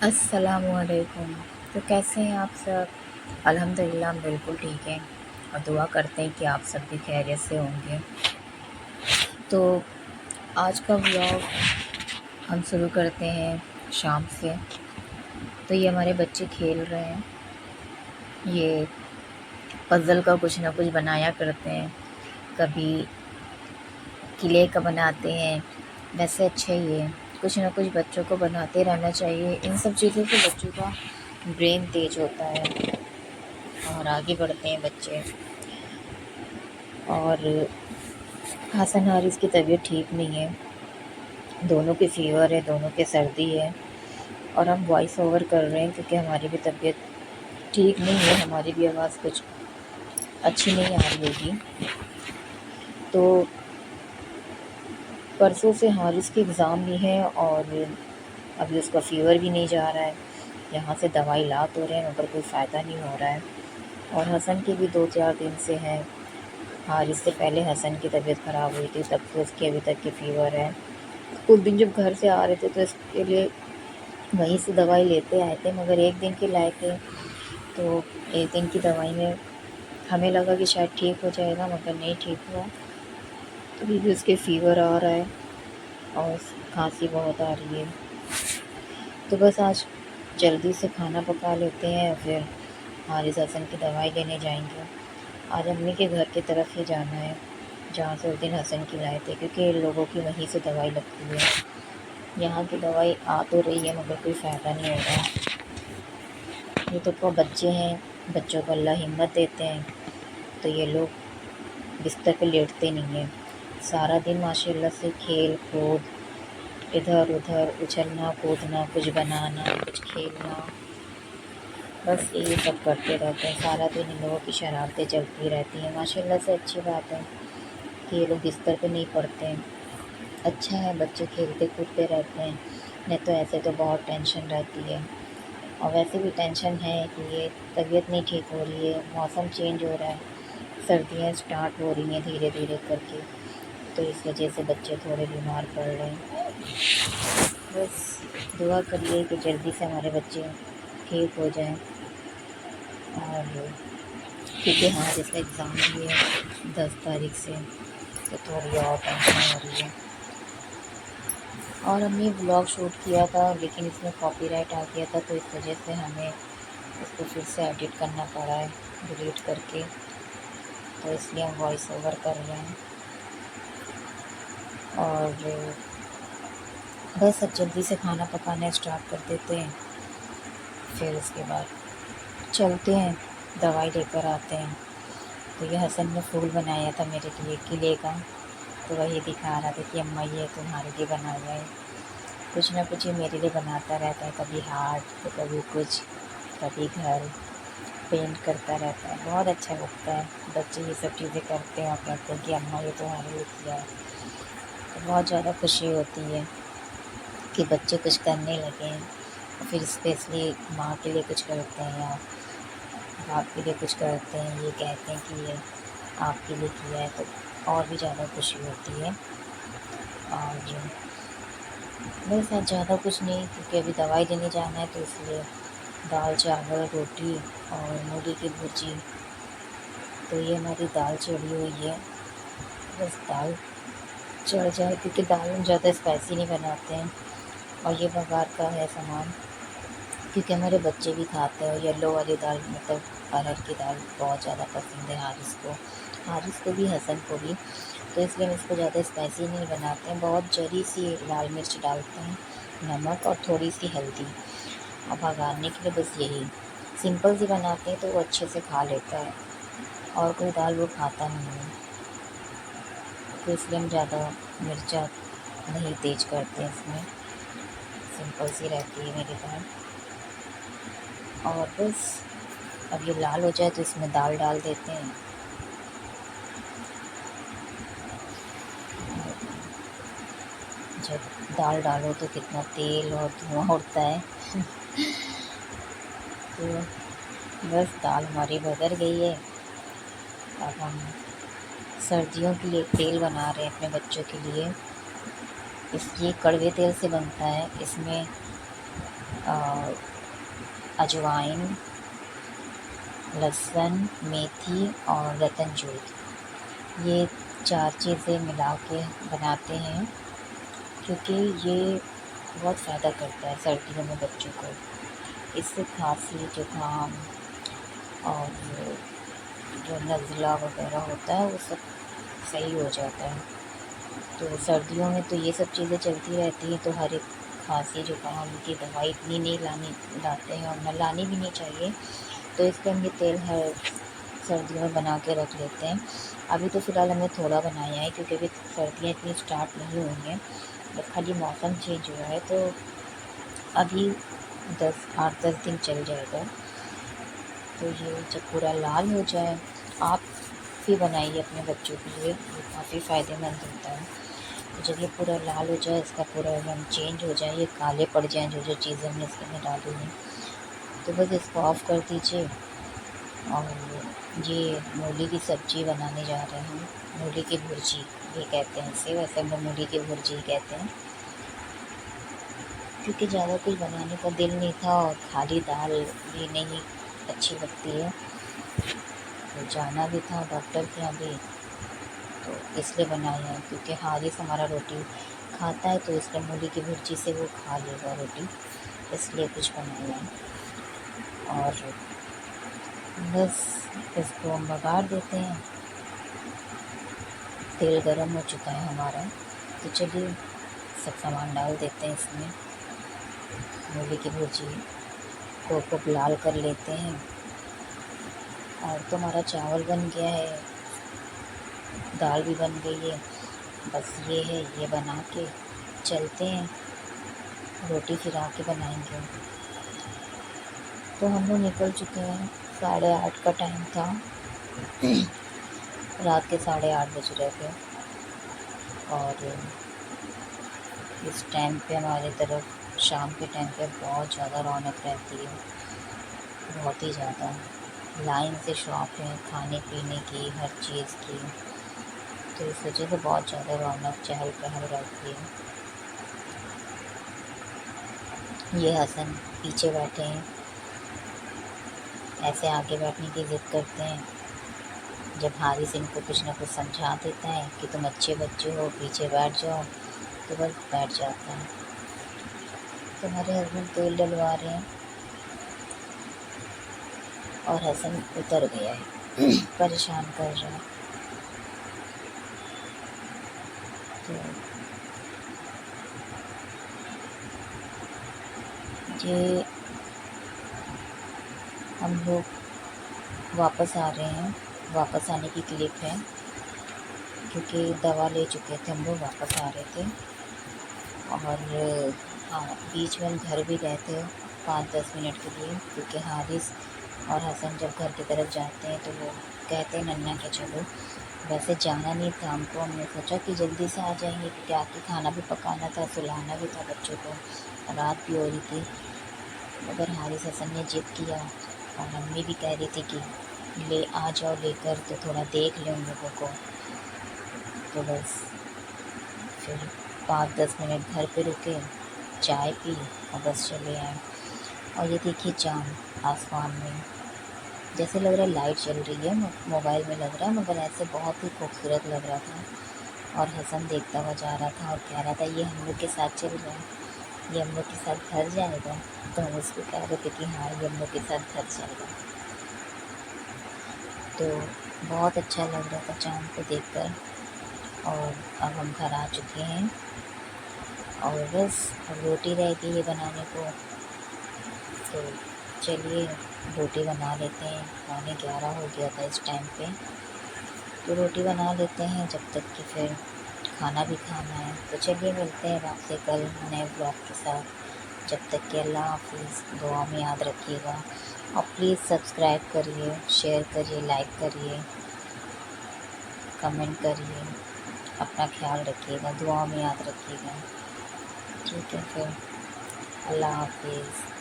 अस्सलामुअलैकुम। तो कैसे हैं आप सब? अल्हम्दुलिल्लाह हम बिल्कुल ठीक हैं और दुआ करते हैं कि आप सब भी खैरियत से होंगे। तो आज का व्लॉग हम शुरू करते हैं शाम से। तो ये हमारे बच्चे खेल रहे हैं। ये पज़ल का कुछ ना कुछ बनाया करते हैं। कभी किले का बनाते हैं। वैसे अच्छा ही है, कुछ ना कुछ बच्चों को बनाते रहना चाहिए। इन सब चीज़ों से बच्चों का ब्रेन तेज होता है और आगे बढ़ते हैं बच्चे। और हसन हारिस की तबीयत ठीक नहीं है, दोनों की फ़ीवर है, दोनों के सर्दी है। और हम वॉइस ओवर कर रहे हैं क्योंकि हमारी भी तबीयत ठीक नहीं है, हमारी भी आवाज़ कुछ अच्छी नहीं आ रही होगी। तो परसों से हारिस के एग्ज़ाम भी हैं और अभी उसका फ़ीवर भी नहीं जा रहा है। यहाँ से दवाई ला तो रहे हैं मगर कोई फ़ायदा नहीं हो रहा है। और हसन की भी 2-4 दिन से है। हारिस से पहले हसन की तबीयत ख़राब हुई थी, तब से उसकी अभी तक की फ़ीवर है। उस दिन जब घर से आ रहे थे तो इसके लिए वहीं से दवाई लेते आए थे, मगर एक दिन की लाए थे। तो एक दिन की दवाई में हमें लगा कि शायद ठीक हो जाएगा, मगर नहीं ठीक हुआ। तो अभी भी उसके फ़ीवर आ रहा है और खांसी बहुत आ रही है। तो बस आज जल्दी से खाना पका लेते हैं, फिर हारिस हसन की दवाई लेने जाएंगे। आज अम्मी के घर की तरफ ही जाना है जहाँ से उस दिन हसन की लाए थे, क्योंकि लोगों की वहीं से दवाई लगती है। यहाँ की दवाई आ तो रही है मगर कोई फ़ायदा नहीं हो रहा। ये तो को बच्चे हैं, बच्चों को अल्लाह हिम्मत देते हैं तो ये लोग बिस्तर पे लेटते नहीं हैं। सारा दिन माशाल्लाह से खेल कूद, इधर उधर उछलना कूदना, कुछ बनाना कुछ खेलना, बस यही सब करते रहते हैं। सारा दिन इन लोगों की शरारतें चलती रहती हैं। माशाल्लाह से अच्छी बात है कि ये लोग बिस्तर पे नहीं पड़ते हैं। अच्छा है, बच्चे खेलते कूदते रहते हैं, नहीं तो ऐसे तो बहुत टेंशन रहती है। और वैसे भी टेंशन है कि ये तबीयत नहीं ठीक हो रही है, मौसम चेंज हो रहा है, सर्दियाँ स्टार्ट हो रही हैं धीरे धीरे करके, तो इस वजह से बच्चे थोड़े बीमार पड़ रहे हैं। बस दुआ करिए कि जल्दी से हमारे बच्चे ठीक हो जाएं। और क्योंकि हाँ, जैसे एग्ज़ाम भी है 10 तारीख से, तो थोड़ी और टेंशन हो रही है। और हमने व्लॉग शूट किया था लेकिन इसमें कॉपीराइट आ गया था, तो इस वजह से हमें इसको फिर से एडिट करना पड़ा है डिलीट करके। तो इसलिए हम वॉइस ओवर कर रहे हैं। और बस अब जल्दी से खाना पकाना स्टार्ट कर देते हैं, फिर उसके बाद चलते हैं दवाई लेकर आते हैं। तो ये हसन ने फूल बनाया था मेरे लिए किले का, तो वही दिखा रहा था कि अम्मा ये तुम्हारे लिए बना हुआ है। कुछ ना कुछ ये मेरे लिए बनाता रहता है, कभी हार्ट तो कभी कुछ, कभी घर पेंट करता रहता है। बहुत अच्छा लगता है बच्चे ये सब चीज़ें करते हैं और कहते हैं कि अम्मा ये तुम्हारे लिए किया है। तो बहुत ज़्यादा खुशी होती है कि बच्चे कुछ करने लगे हैं और फिर स्पेशली माँ के लिए कुछ करते हैं या बाप के लिए कुछ करते हैं, ये कहते हैं कि ये आपके लिए किया है, तो और भी ज़्यादा खुशी होती है। और बस आज ज़्यादा कुछ नहीं, क्योंकि अभी दवाई लेने जाना है, तो इसलिए दाल चावल रोटी और मूली की भुजी। तो ये हमारी दाल चढ़ी हुई है। बस दाल चढ़ जाए, क्योंकि दाल हम ज़्यादा स्पाइसी नहीं बनाते हैं। और ये बघार का है सामान, क्योंकि हमारे बच्चे भी खाते हैं। और येलो वाली दाल मतलब अरहर की दाल बहुत ज़्यादा पसंद है हारिस को भी हसन को भी। तो इसलिए हम इसको ज़्यादा स्पाइसी नहीं बनाते हैं, बहुत जरी सी लाल मिर्च डालते हैं, नमक और थोड़ी सी हल्दी, और भगाने के लिए बस यही सिंपल सी बनाते हैं तो वो अच्छे से खा लेता है। और कोई दाल वो खाता नहीं है, तो इसलिए हम ज़्यादा मिर्चा नहीं तेज करते हैं इसमें, सिंपल सी रहती है मेरी दाल। और बस अब ये लाल हो जाए तो इसमें दाल डाल देते हैं। जब दाल डालो तो कितना तेल और धुआं उड़ता है। तो बस दाल हमारी बदल गई है। अब हम सर्दियों के लिए तेल बना रहे हैं अपने बच्चों के लिए। ये कड़वे तेल से बनता है, इसमें अजवाइन, लहसुन, मेथी और रतन जूत, ये 4 चीज़ें मिला के बनाते हैं, क्योंकि ये बहुत फ़ायदा करता है सर्दियों में बच्चों को। इससे खांसी, जुकाम और जो नज़ला वगैरह होता है वो सब सही हो जाता है। तो सर्दियों में तो ये सब चीज़ें चलती रहती हैं, तो हर एक खांसी जुकाम की दवाई इतनी नहीं लाते हैं, और न लानी भी नहीं चाहिए। तो इसलिए हम ये तेल हर सर्दियों में बना के रख लेते हैं। अभी तो फ़िलहाल हमने थोड़ा बनाया है, क्योंकि अभी सर्दियाँ इतनी स्टार्ट नहीं हुई हैं, बस खाली मौसम चेंज हुआ है, तो अभी 8-10 दिन चल जाएगा। तो ये जब पूरा लाल हो जाए, आप भी बनाइए अपने बच्चों के लिए, ये काफ़ी फ़ायदेमंद होता है। तो जब ये पूरा लाल हो जाए, इसका पूरा रंग चेंज हो जाए, ये काले पड़ जाएँ जो जो चीज़ें हमने इसके अंदर डाली हैं, तो बस इसको ऑफ़ कर दीजिए। और ये मूली की सब्ज़ी बनाने जा रहे हैं, मूली की भुर्जी ये कहते हैं इसे, वैसे हम लोग मूली की भुर्जी कहते हैं, क्योंकि ज़्यादा कुछ बनाने का दिल नहीं था और खाली दाल भी नहीं अच्छी लगती है, तो जाना भी था डॉक्टर के यहाँ भी, तो इसलिए बनाया है। क्योंकि हारिस हमारा रोटी खाता है, तो इसलिए मूली की भुर्जी से वो खा लेगा रोटी, इसलिए कुछ बनाया है। और बस इसको हम बघार देते हैं। तेल गरम हो चुका है हमारा, तो चलिए सब सामान डाल देते हैं इसमें। मूली की भुर्जी को खूब लाल कर लेते हैं। और तो हमारा चावल बन गया है, दाल भी बन गई है, बस ये है, ये बना के चलते हैं, रोटी फिर आके बनाएंगे। तो हम लोग निकल चुके हैं, 8:30 का टाइम था, रात के 8:30 बज रहे थे। और इस टाइम पे हमारी तरफ शाम के टाइम पे बहुत ज़्यादा रौनक रहती है, बहुत ही ज़्यादा। लाइन से शॉप है खाने पीने की, हर चीज़ की, तो इस वजह से बहुत ज़्यादा रौनक चहल पहल रहती है। ये हसन पीछे बैठे हैं, ऐसे आगे बैठने की ज़िद करते हैं। जब हारिस इनको कुछ ना कुछ समझा देता है कि तुम अच्छे बच्चे हो, पीछे बैठ जाओ, तो बस बैठ जाता है। तुम्हारे हस्बैंड तेल डलवा रहे हैं और हसन उतर गया है, परेशान कर रहा है। तो ये हम लोग वापस आ रहे हैं, वापस आने की क्लिप है, क्योंकि दवा ले चुके थे हम लोग, वापस आ रहे थे। और हाँ, बीच में हम घर भी गए थे 5-10 मिनट के लिए, क्योंकि हारिस और हसन जब घर की तरफ जाते हैं तो वो कहते हैं नन्ना के चलो। वैसे जाना नहीं था हमको, हमने सोचा कि जल्दी से आ जाएंगे, क्योंकि आके खाना भी पकाना था, सुलाना भी था बच्चों को, रात भी हो रही थी। मगर हारिस हसन ने जिद किया, और मम्मी भी कह रही थी कि ले आ जाओ लेकर, तो थोड़ा देख लें उन लोगों को। तो बस फिर 5-10 मिनट घर पे रुके, चाय पी और बस चले आए। और ये देखिए चाँद आसमान में, जैसे लग रहा है लाइट चल रही है, मोबाइल में लग रहा है, मगर ऐसे बहुत ही खूबसूरत लग रहा था। और हसन देखता हुआ जा रहा था और कह रहा था ये हम लोग के साथ चल रहा है, ये हम लोग के साथ घर जाएगा। तो हम उसको कह रहे थे कि हाँ, ये हम लोग के साथ घर जाएगा। तो बहुत अच्छा लग रहा था चाँद को देखकर। और अब हम घर आ चुके हैं, और बस अब रोटी रह गई है बनाने को, तो चलिए रोटी बना लेते हैं। 11:15 हो गया था इस टाइम पे, तो रोटी बना लेते हैं जब तक कि फिर खाना भी खाना है। तो चलिए मिलते हैं आपसे कल नए ब्लॉग के साथ। जब तक कि अल्लाह हाफ़िज़, दुआ में याद रखिएगा, और प्लीज़ सब्सक्राइब करिए, शेयर करिए, लाइक करिए, कमेंट करिए। अपना ख्याल रखिएगा, दुआ में याद रखिएगा। ठीक है फिर, अल्लाह हाफ़िज़।